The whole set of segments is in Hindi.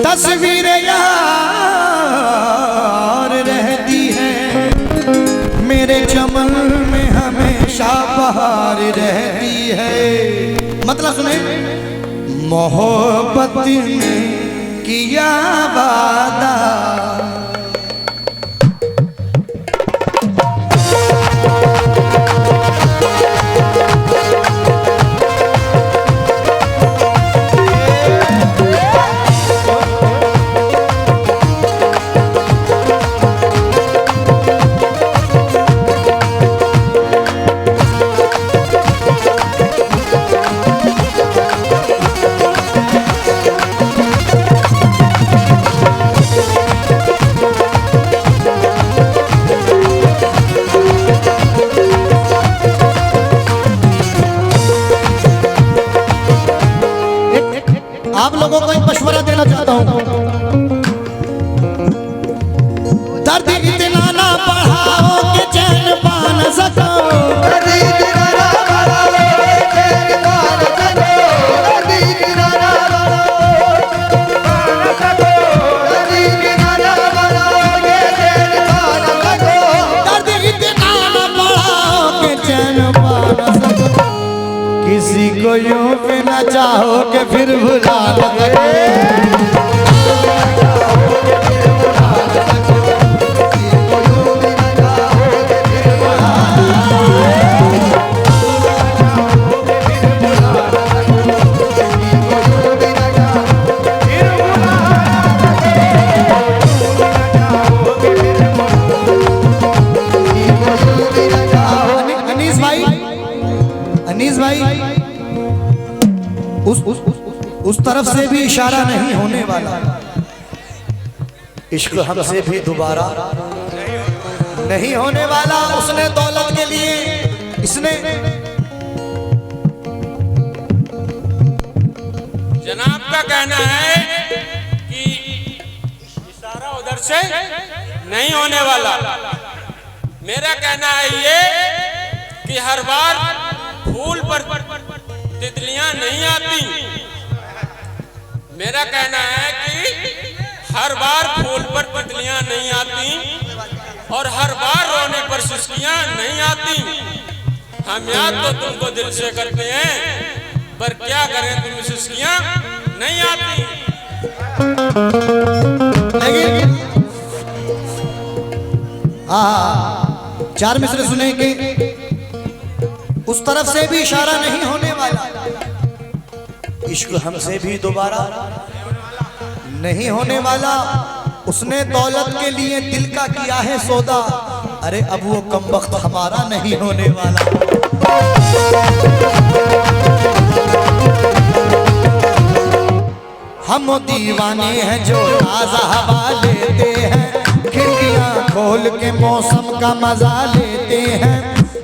तस्वीर यार रहती है मेरे चमन में हमेशा बहार रहती है। मतलब सुने, मोहब्बत में किया वादा आप लोगों को एक मशवरा देना चाहता हूं। दर्द इतना ना बढ़ाओ कि चैन पा न सको, दर्द इतना ना बढ़ाओ कि चैन पा न सको, दर्द इतना ना बढ़ाओ दर्द इतना ना बढ़ाओ कि चैन पा न सको, दर्द इतना ना बढ़ाओ कि चैन पा न सको। किसी को यूं भी ना चाहो कि फिर भुला न सको, अनीस भाई उस तरफ से भी इशारा नहीं होने वाला, इश्क हमसे भी दोबारा नहीं होने वाला। उसने दौलत के लिए इसने जनाब का कहना है कि इशारा उधर से नहीं होने वाला। मेरा कहना है ये कि हर बार फूल पर तितलियां नहीं आती। मेरा कहना है कि हर बार फूल पर तितलियां नहीं आती और हर बार रोने पर सिसकियां नहीं आती। हम याद तो तुमको दिल से करते हैं, पर क्या करें तुम सिसकियां नहीं आती। चार मिसरे सुनेंगे। उस तरफ से भी इशारा नहीं होने वाला, इश्क हमसे भी दोबारा नहीं होने वाला। उसने दौलत के लिए दिल का किया है सौदा, अरे अब वो कमबख्त हमारा नहीं होने वाला। हम दीवाने हैं जो ताज़ा हवा लेते हैं, खिड़कियां खोल के मौसम का मजा लेते हैं।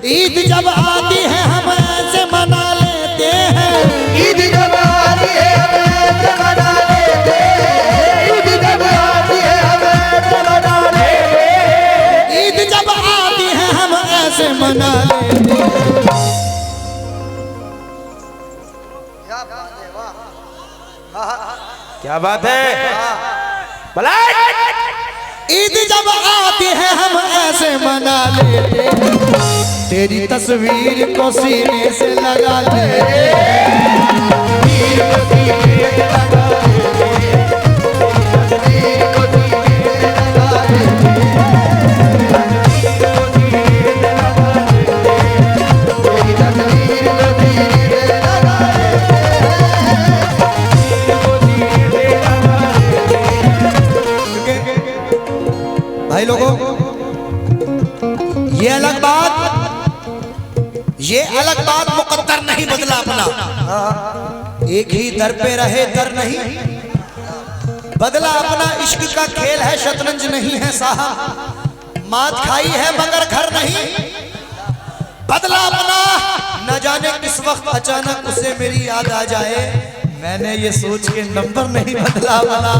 ईद जब आती है हम ऐसे मना लेते हैं, ईद जब आती है हम ऐसे मना लेते हैं, ईद जब आती है हम ऐसे मना लेते हैं, ईद जब आती है हम ऐसे मना लेते हैं। क्या बात है? ईद जब आती है हम ऐसे मना लेते हैं, तेरी तस्वीर को सीने से लगा ले, तस्वीर को सीने से लगा ले, तस्वीर को सीने से लगा ले, तेरी तस्वीर को सीने से लगा ले, भाई लोगों, ये अलग बात मुकद्दर नहीं बदला अपना, एक ही दर पे रहे दर नहीं बदला अपना। इश्क का खेल है शतरंज नहीं है साहब, मात खाई है मगर घर नहीं बदला अपना। न जाने किस वक्त अचानक उसे मेरी याद आ जाए, मैंने ये सोच के नंबर नहीं बदला अपना।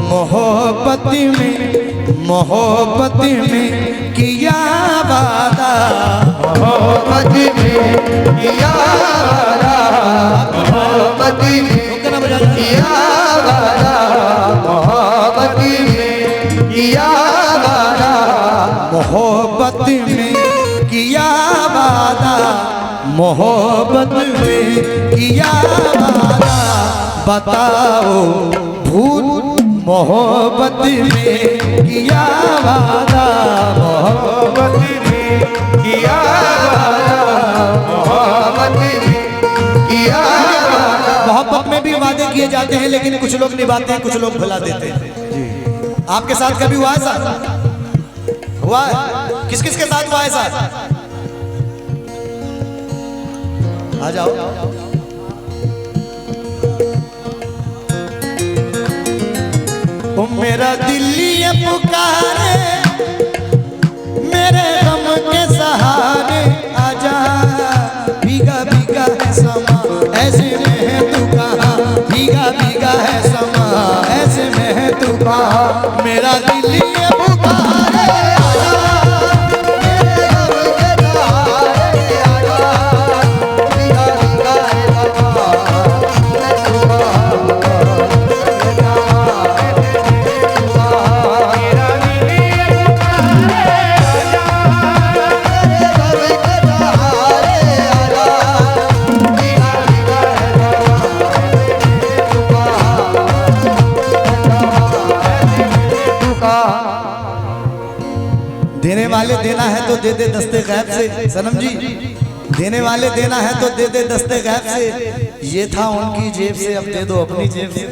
मोहब्बत में मोहब्बत में किया वादा, मोहब्बत में किया वादा, मोहब्बत में किया वादा, मोहब्बत में किया वादा, मोहब्बत में किया वादा, मोहब्बत में किया वादा, बताओ भूल मोहब्बत में किया वादा, मोहब्बत में किया वादा, मोहब्बत में किया वादा। मोहब्बत में भी वादे किए जाते हैं, लेकिन कुछ लोग निभाते हैं, कुछ लोग भुला देते हैं। आपके साथ कभी हुआ ऐसा? हुआ है? किस किस के साथ हुआ ऐसा? आ जाओ। ओ मेरा दिल ये पुकारे, मेरे गम के सहारे आजा, भीगा भीगा है समा, ऐसे में है तू कहाँ, भीगा भीगा है समा, ऐसे में है तू कहाँ, मेरा दिल ये पुकारे मेरे गम के सहारे आजा, भीगा भीगा है समा, देने वाले देना है तो दे दे दस्ते गैब से, सनम जी देने वाले देना है तो दे दे दस्ते गैब से, ये था उनकी जेब से, अब दे दो अपनी जेब से।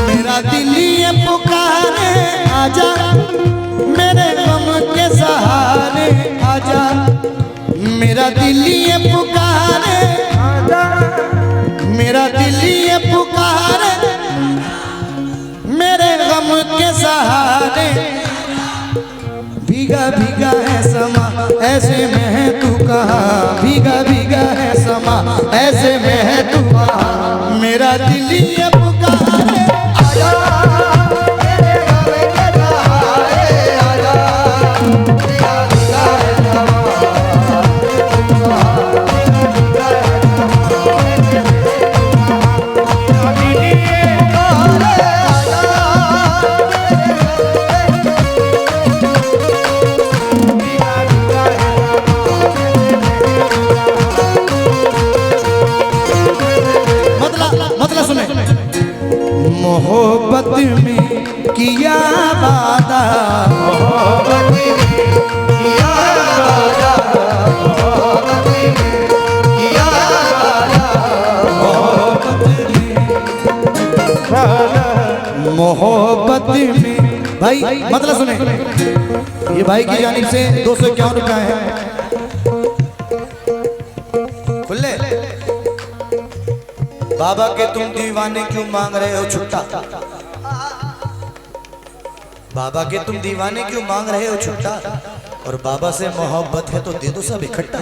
मेरा दिल ये पुकारे आजा, मेरे गम के सहारे आजा, मेरा दिल ये पुकारे, मेरा दिल ये पुकारे, मेरे गम के सहारे, भीगा भीगा है समा, ऐसे में है तू कहाँ, भीगा भीगा है समा, ऐसे में है तू कहाँ, मेरा दिल ये पुकारे आजा, मेरे गम के सहारे आजा, भीगा भीगा है समा, मतलब सुने, मोहब्बत में किया वादा, मोहब्बत में किया वादा, मोहब्बत में किया वादा, मोहब्बत में भाई मतलब सुने, ये भाई की जानिब से 251 रुपया है, खुले। बाबा के तुम दीवाने क्यों मांग रहे हो छुट्टा, बाबा के तुम दीवाने क्यों मांग रहे हो छुट्टा, और बाबा से मोहब्बत है तो दे दो सब इकट्ठा।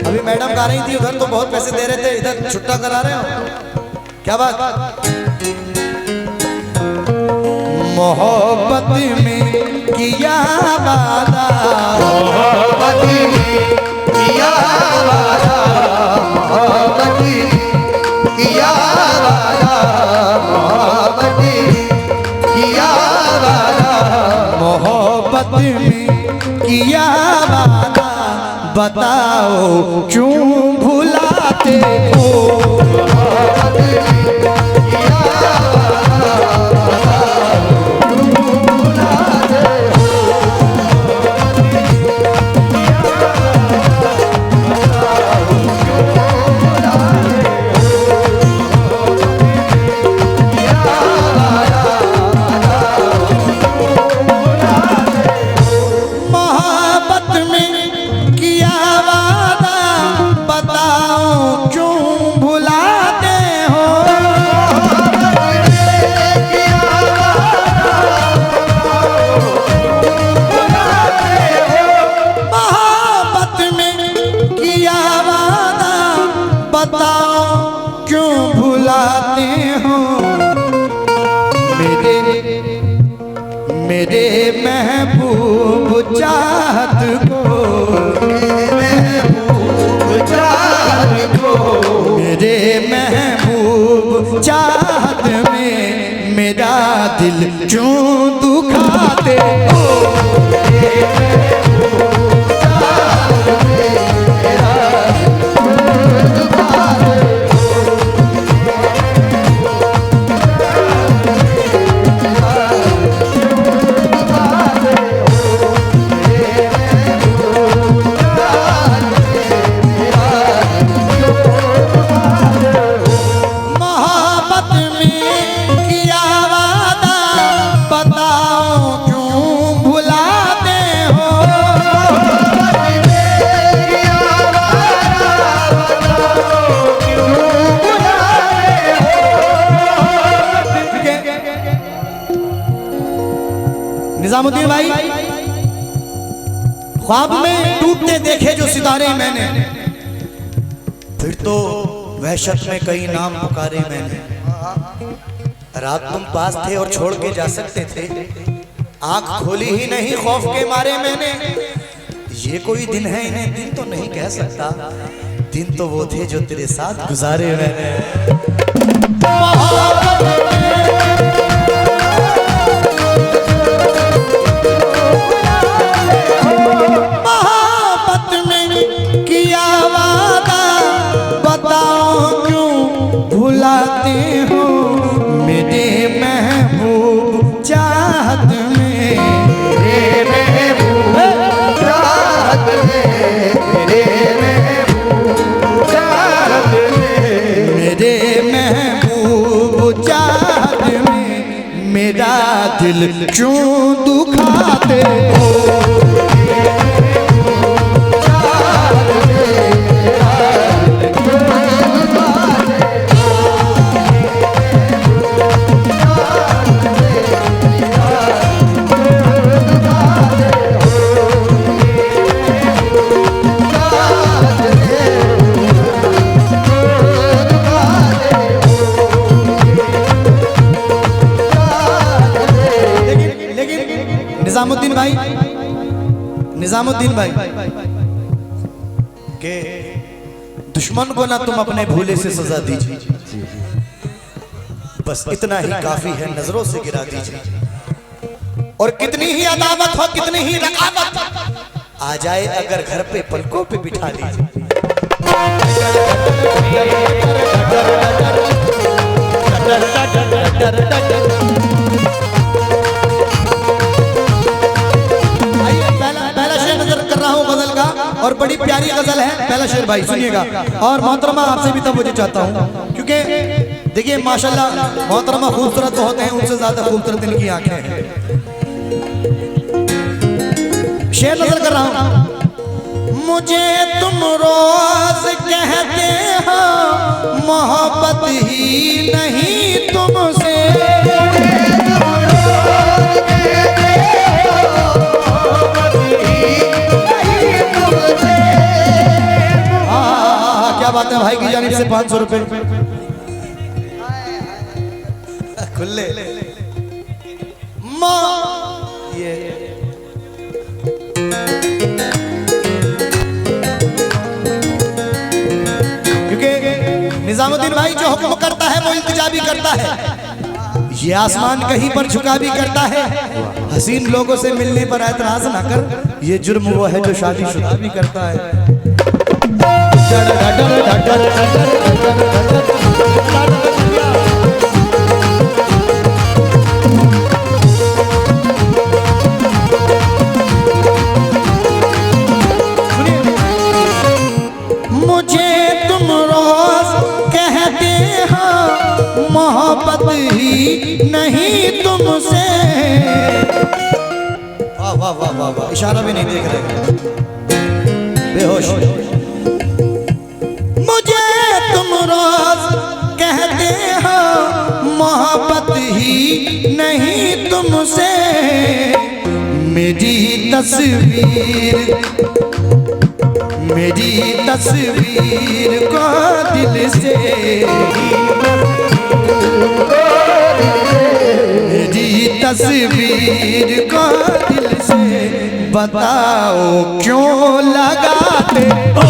अभी मैडम गा रही थी, उधर तो बहुत पैसे दे रहे थे, इधर छुट्टा करा रहे हो, क्या बात। मोहब्बत में किया वादा, मोहब्बत में किया वादा, मोहब्बत में किया वादा, मोहब्बत में किया वादा, मोहब्बत में किया वादा, बताओ क्यों भुलाते हो, मोहब्बत में किया वादा, मोहब्बत में किया वादा, बताओ क्यों भुलाते हो, किया महबूब चाहत को, मेरे महबूब चाहत में मेरा दिल क्यों दुखाते हो। निजामुद्दीन भाई, ख्वाब में टूटते देखे जो सितारे मैंने, फिर तो वहशत में कई नाम पुकारे मैंने। रात तुम पास थे और छोड़ के जा सकते थे, आंख खोली ही नहीं खौफ के मारे मैंने। ये कोई दिन है इन्हें दिन तो नहीं कह सकता, दिन तो वो थे जो तेरे साथ गुजारे मैंने। भुलाते हो मेरे महबूब चाहत में, मेरे महबूब चाहत में, मेरे महबूब चाहत में, मेरे महबूब चाहत में मेरा दिल क्यों दुखाते हो। निजामुद्दीन भाई के दुश्मन को ना तुम अपने भूले से सजा दीजिए, बस इतना ही काफी है, नजरों से गिरा दीजिए। और कितनी ही अदावत हो, कितनी ही रकाबत आ जाए अगर घर पे पलकों पे बिठा लीजिए। और बड़ी प्यारी गजल है, पहला शेर भाई सुनिएगा। और मोहतरमा आपसे भी तवज्जो चाहता हूँ, क्योंकि देखिए माशाल्लाह मोहतरमा खूबसूरत तो होते हैं, उनसे ज्यादा खूबसूरत इनकी आंखें हैं। शेर नजर कर रहा हूँ। मुझे तुम रोज कहते हो मोहब्बत ही नहीं तुमसे, क्या बात है भाई की जानिब से 500 रुपए खुले ये क्योंकि निजामुद्दीन भाई जो हुक्म करता है वो इल्तिजा भी करता है, ये आसमान कहीं पर झुका भी करता है। हसीन लोगों से मिलने पर एतराज ना कर, ये जुर्म वो है जो शादीशुदा भी करता है। मुझे तुम रोज कहते हो मोहब्बत ही नहीं तुमसे, वाह वाह वाह वाह वाह, इशारा भी नहीं देख रहे, बेहोश। मुझे तुम रोज कहते हो मोहब्बत ही नहीं तुमसे, मेरी तस्वीर को दिल से, मेरी तस्वीर को दिल से बताओ क्यों लगाते हो।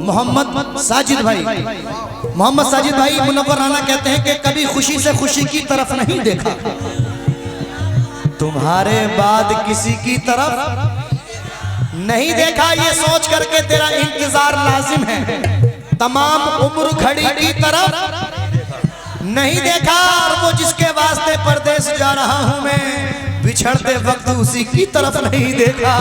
मोहम्मद साजिद भाई, मोहम्मद साजिद भाई मुनव्वर राना कहते हैं कि कभी खुशी से खुशी की तरफ नहीं देखा, तुम्हारे बाद किसी की तरफ नहीं देखा, ये सोच करके तेरा इंतजार लाजिम है, तमाम उम्र घड़ी की तरफ नहीं देखा, और वो जिसके वास्ते परदेस जा रहा हूं मैं, बिछड़ते वक्त उसी की तरफ नहीं देखा।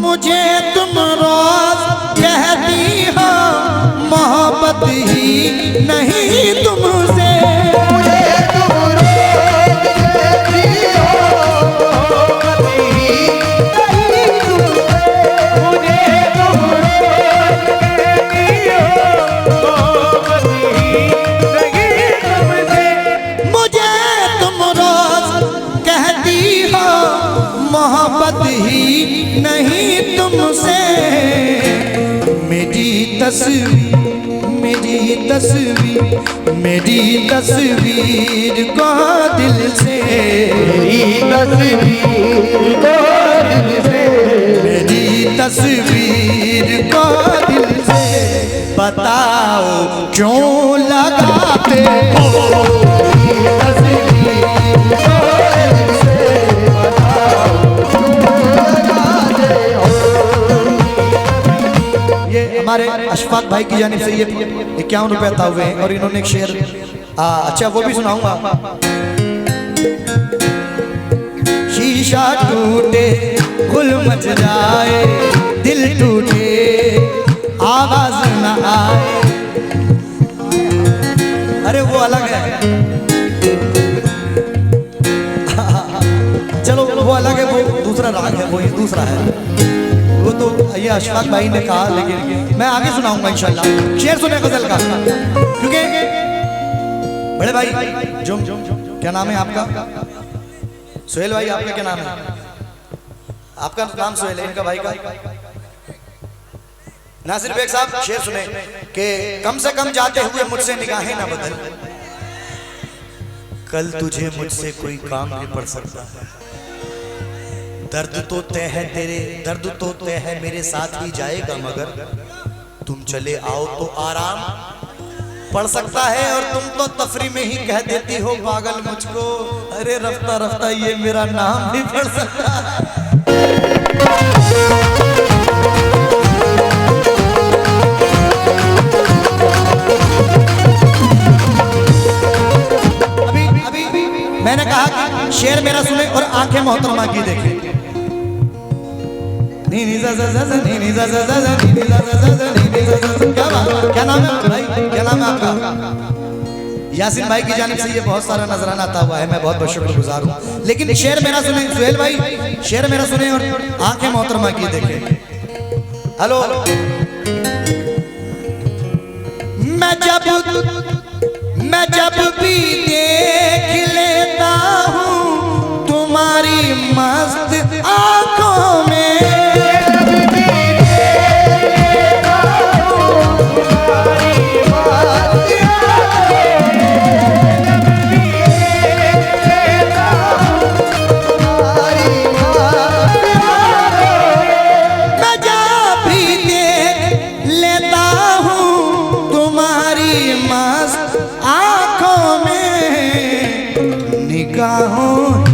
मुझे तुम रोज कहती हो मोहब्बत ही नहीं तुमसे, मुझे तुम रोज कहती हो मोहब्बत ही नहीं तुमसे, मुझे तुम रोज कहती हो मोहब्बत ही नहीं तुमसे, मुझे तुम रोज कहती हो मोहब्बत ही नहीं तुमसे, मेरी तस्वीर को दिल से, मेरी तस्वीर को दिल से बताओ क्यों लगाते हो। हमारे अशफाक भाई की जानिब से ये 51 रुपए अता हुए हैं, और इन्होंने एक शेर अच्छा वो भी सुनाऊंगा। शीशा टूटे गुल मच जाए, दिल टूटे आवाज न आए, अरे वो अलग है, चलो वो अलग है, वो दूसरा राग है, वो ये दूसरा है, वो तो ये अशफाक भाई ने कहा, लेकिन मैं आगे सुनाऊंगा इंशाल्लाह। शेर सुने गजल का, क्योंकि बड़े भाई जो क्या नाम है आपका? सुहेल भाई, आपका क्या नाम है? आपका नाम सुहेल है, इनका भाई का? नासिर बेग साहब शेर सुने कि कम से कम जाते हुए मुझसे निगाहें ना बदल, कल तुझे मुझसे कोई काम भी पड़ सकता है, दर्द तो तय है तेरे, दर्द तो तय है मेरे साथ ही जाएगा, मगर तुम चले आओ तो आराम पड़ सकता है, और तुम तो तफरी में ही कह देती हो पागल मुझको, अरे रफ्ता रफ्ता ये मेरा नाम भी पड़ सकता है। अभी मैंने कहा कि शेर मेरा सुने और आंखें मोहतरमा की देखें। क्या नाम है भाई, क्या नाम है आपका? यासीन भाई की जानिब से ये बहुत सारा नजराना आता हुआ है, मैं बहुत बहुत शुक्रगुजार हूँ। लेकिन शेर मेरा सुने सुहेल भाई, शेर मेरा सुने और आंखें मोहतरमा की देखें। हेलो, मैं जब भी देख लेता हूँ तुम्हारी मस्त आंखों में, निगाहों ही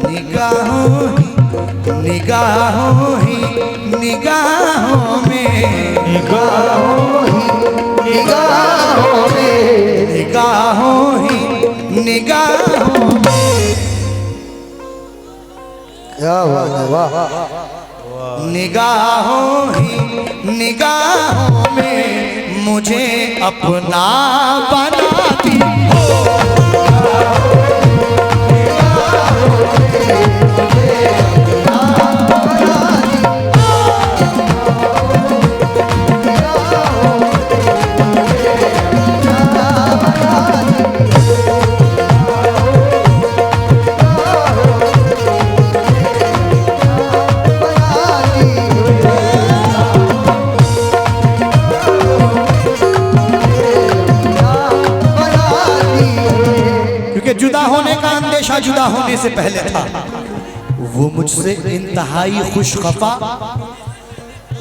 निगाहों में, निगाहों ही निगाहों में, निगाहों ही निगाहों में, क्या बात है, वाह, निगाहों ही निगाहों में मुझे अपना बनाती हो। जुदा होने का अंदेशा जुदा होने से पहले था। वो मुझसे इंतहाई खुश खफा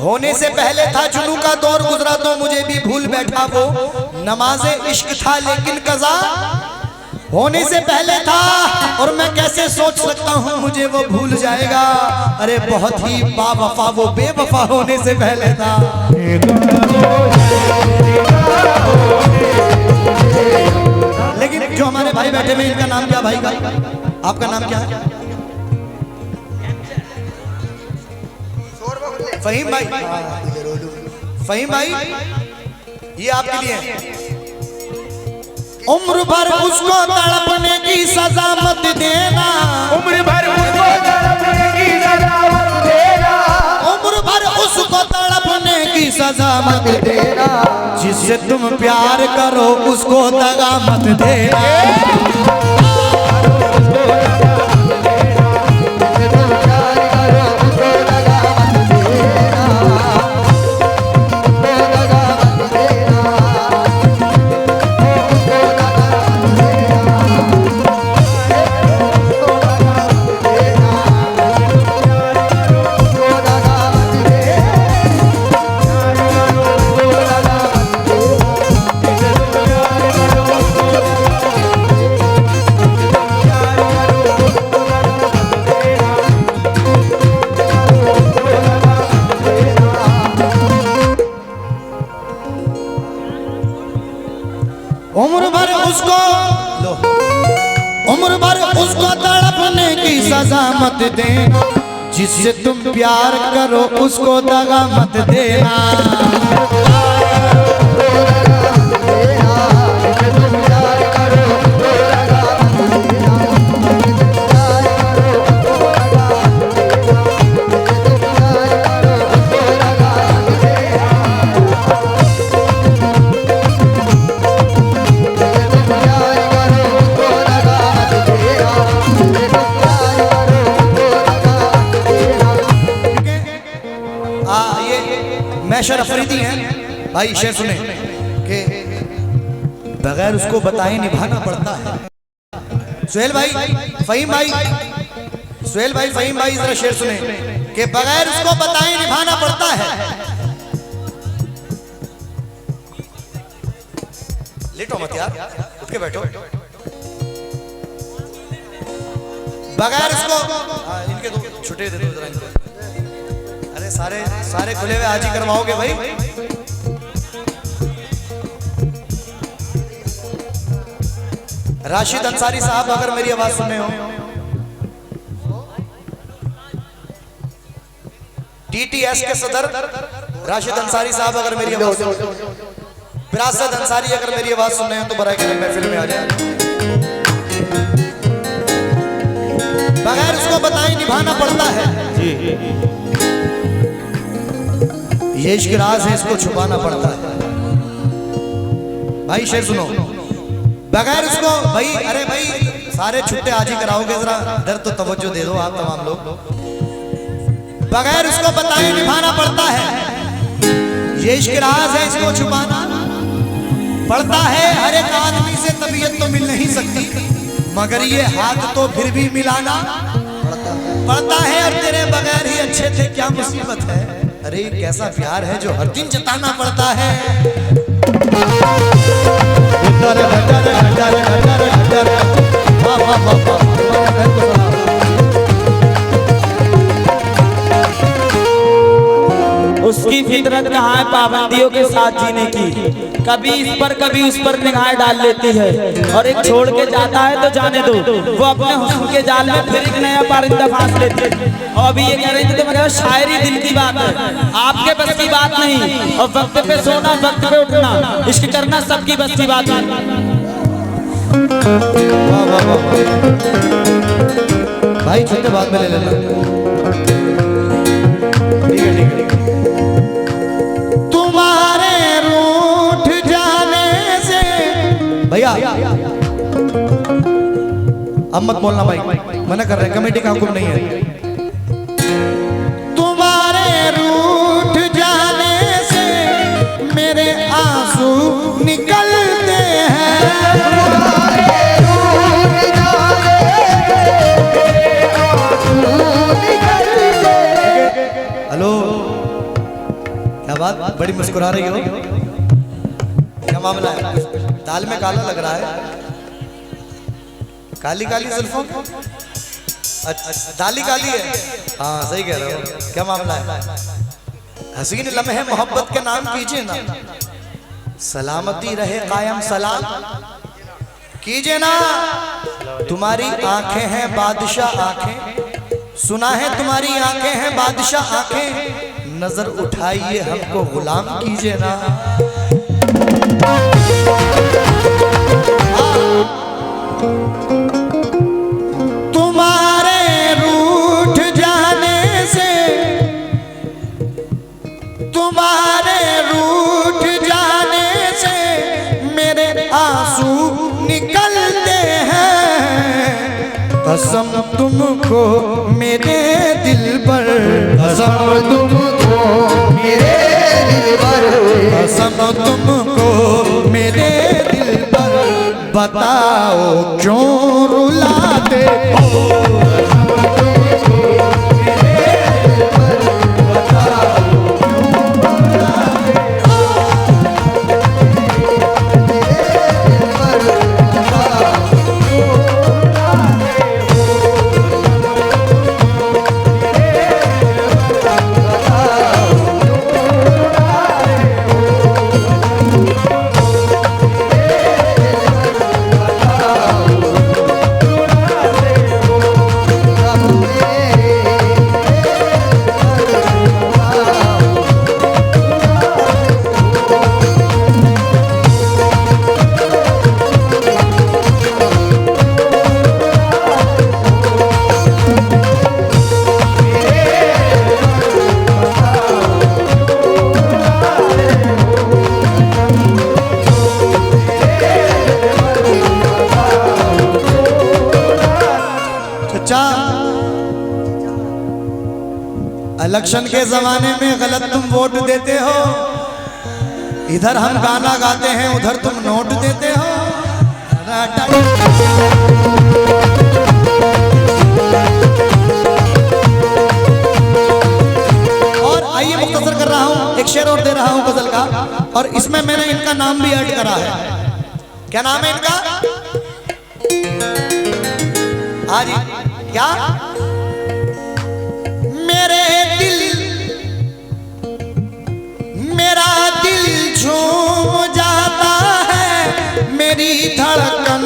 होने से पहले था। जुनू का दौर गुजरा तो मुझे भी भूल बैठा। वो नमाज़े इश्क था लेकिन कज़ा होने से पहले था। और मैं कैसे सोच सकता हूँ मुझे वो भूल जाएगा। अरे बहुत ही बावफा वो बेवफा होने से पहले था। लेकिन जो हमारे भाई बैठे हुए इनका नाम क्या भाई का? आपका नाम क्या है? फहीम भाई। फहीम भाई ये आपके लिए है। उम्र भर उसको तड़पने की सजा मत देना। उम्र भर उसको तड़पने की सजा मत देना। उम्र भर उसको तड़पने की सजा मत देना। जिससे तुम प्यार करो उसको दगा मत देना। उम्र भर उसको तड़पने की सजा मत देना। जिससे तुम प्यार करो उसको दगा मत देना। मैशर अफरीदी हैं भाई। शेर सुने कि बगैर उसको बताए निभाना पड़ता है। सुहेल भाई, फहीम भाई, सुहेल भाई, फहीम भाई जरा शेर सुने कि बगैर उसको बताए निभाना पड़ता है। लेटो मत यार, उठ के बैठो। बगैर उसको इनके दो छुट्टे दे दो जरा इनको। अरे सारे खुले हुए आज ही करवाओगे भाई। राशिद अंसारी साहब अगर मेरी आवाज सुन रहे हो, टीटीएस के सदर राशिद अंसारी साहब अगर मेरी आवाज सुन रहे हो, विरासत अंसारी अगर मेरी आवाज सुन रहे हो तो बराए करम महफिल में आ जाए। बगैर उसको बताए निभाना पड़ता है। ये इश्क राज है, इसको छुपाना पड़ता है। भाई शेर सुनो, बगैर उसको भाई, अरे भाई सारे छुट्टे आज ही कराओगे, जरा इधर तो तवज्जो दे दो आप तमाम लोग। बगैर उसको बताए निभाना पड़ता है। ये इश्क राज है, इसको छुपाना पड़ता है। हर एक आदमी से तबीयत तो मिल नहीं सकती, मगर ये हाथ तो फिर भी मिलाना पड़ता है। और तेरे बगैर ही अच्छे थे, क्या मुसीबत है। अरे कैसा प्यार है जो हर दिन जताना पड़ता है। उस उसकी फितरत कहाँ है पाबंदियों के साथ जीने की। कभी इस पर कभी उस पर निगाहें डाल लेती है, और एक छोड़ के जाता है तो जाने दो, वो अपने हुस्न के जाल में फिर एक नया पारिंदा फांस लेती है। और अभी ये कह रही थी तो मैं शायरी दिल की बात है, आपके बस की बात नहीं। और वक्त पे सोना वक्त पे उठना, इश्क करना सबकी बस की बात है। वाह वाह वाह भाई, छोटे बाद में ले लेना। ठीक है ठीक है ठीक है। तुम्हारे रूठ जाने से भैया अब मत बोलना भाई, मना कर रहे हैं, कमेटी का हुक्म नहीं है। तुम्हारे रूठ जाने से मेरे आंसू निकलते हैं। हेलो, क्या बात, बड़ी मुस्कुरा रही हो, क्या मामला है? दाल में काला लग रहा है, काली काली जुल्फों, अच्छा दाली काली है, हाँ सही कह रहे हो, क्या मामला है? हसीन लम्हे मोहब्बत के नाम कीजिए ना, सलामती रहे कायम सलाम कीजिए ना। तुम्हारी आंखें हैं बादशाह आंखें, सुना है तुम्हारी आंखें हैं बादशाह आंखें, नजर उठाइए हमको गुलाम कीजिए ना। तुम्हारे रूठ जाने से, तुम्हारे रूठ जाने से मेरे आंसू निकलते हैं। कसम तुमको मेरे दिल पर, कसम तुमको मेरे दिल पर, कसम तुमको मेरे दिल पर, बताओ क्यों रुलाते हो? इलेक्शन के जमाने में गलत तुम वोट देते हो, इधर हम गाना गाते हैं उधर तुम नोट देते हो। और आइए मुख्तसर कर रहा हूं, एक शेर और दे रहा हूं गजल का, और इसमें मैंने इनका नाम भी ऐड करा है। क्या नाम है इनका? हाँ जी, क्या? मेरा दिल झूम जाता है, मेरी धड़कन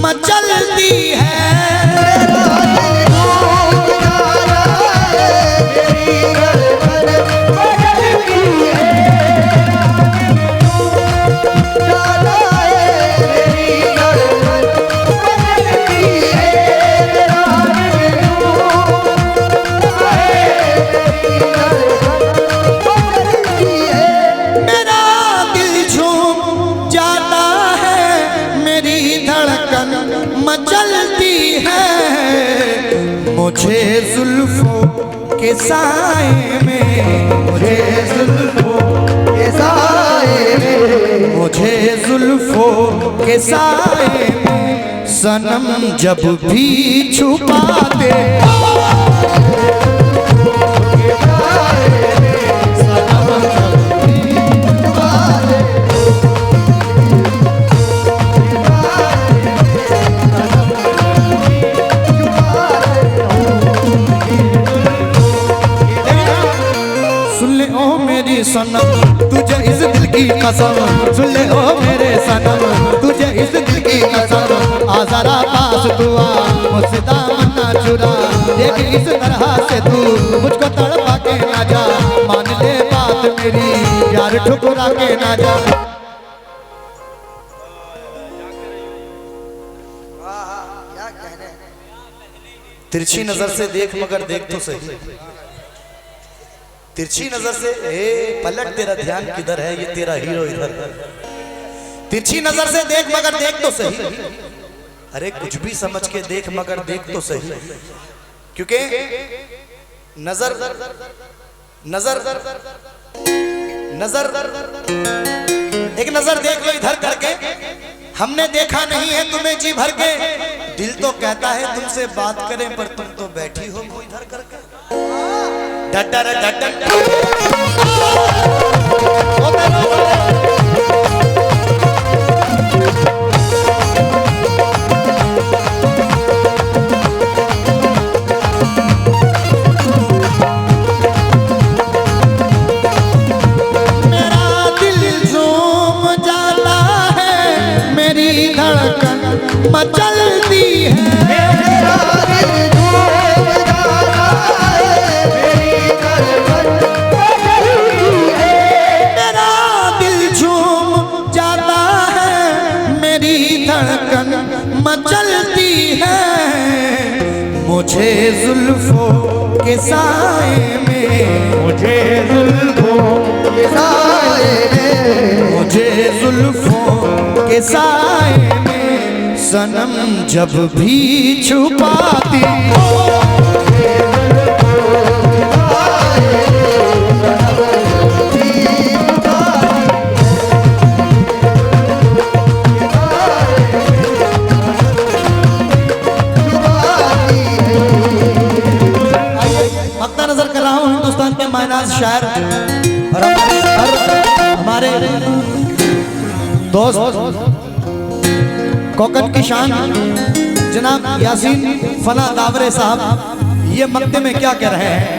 मचलती है। मचलती है मुझे जुल्फों के साए में, मुझे जुल्फों के साए में, मुझे जुल्फों के साए में सनम जब भी छुपाते, की कसम, सुन ले ओ मेरे सनम, तुझे इस दिल की कसम, आ जरा पास दुआ मुझसे दामन ना चुरा, देख इस तरह से तू मुझको तड़पा के ना जा, मान ले बात मेरी यार ठुकरा के ना जा। क्या कहने। तिरछी नजर से देख मगर देख तो सही, तिरछी नजर से पलट तेरा ध्यान किधर है, ये तेरा हीरो इधर है। तिरछी नजर से देख मगर देख तो सही, अरे कुछ भी समझ के देख मगर देख तो सही, क्योंकि नजर नजर नजर एक नजर देख लो इधर करके, हमने देखा नहीं है तुम्हें जी भर के, दिल तो कहता है तुमसे बात करें पर तुम तो बैठी हो वो इधर करके। डटर डटर मेरा दिल झूम जाता है, मेरी धड़कन मचलती है, मेरा दिल झूम जाता है, मेरी धड़कन मचलती है। मेरा दिल झूम जाता है, मेरी धड़कन मचलती है, मुझे जुल्फों के साए में, मुझे जुल्फों के साए में, मुझे जुल्फों के साए में सनम जब भी छुपाती हो, मक्ता नजर कर रहा हूँ हिंदुस्तान के मायनाज शायर और हमारे दोस्त कोकन की शान जनाब यासीन फना दावरे साहब, ये मक्ते में क्या कह रहे हैं।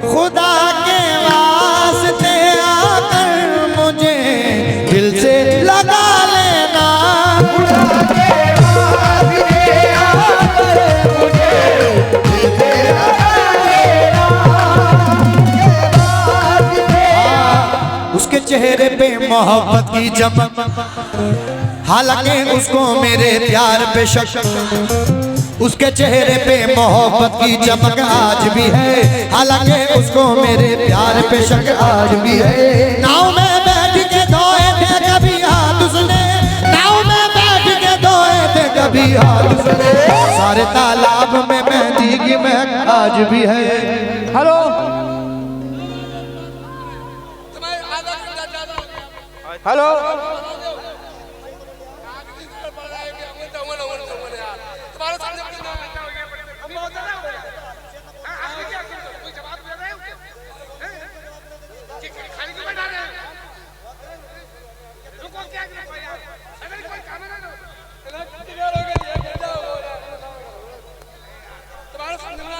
खुदा के वास्ते आकर मुझे दिल से लगा लेना, खुदा के वास्ते आकर मुझे दिल से लगा लेना, उसके चेहरे पे मोहब्बत की चमक, हालांकि उसको मेरे प्यार पे शक, उसके चेहरे पे मोहब्बत की चमक आज भी है, हालांकि उसको मेरे प्यार पे शक आज भी है। नाव में बैठ के धोए थे कभी हाथ उसने, नाव में बैठ के धोए थे कभी हाथ उसने, सारे तालाब में मेहंदी की महक आज भी है। हेलो हेलो तुम्हारा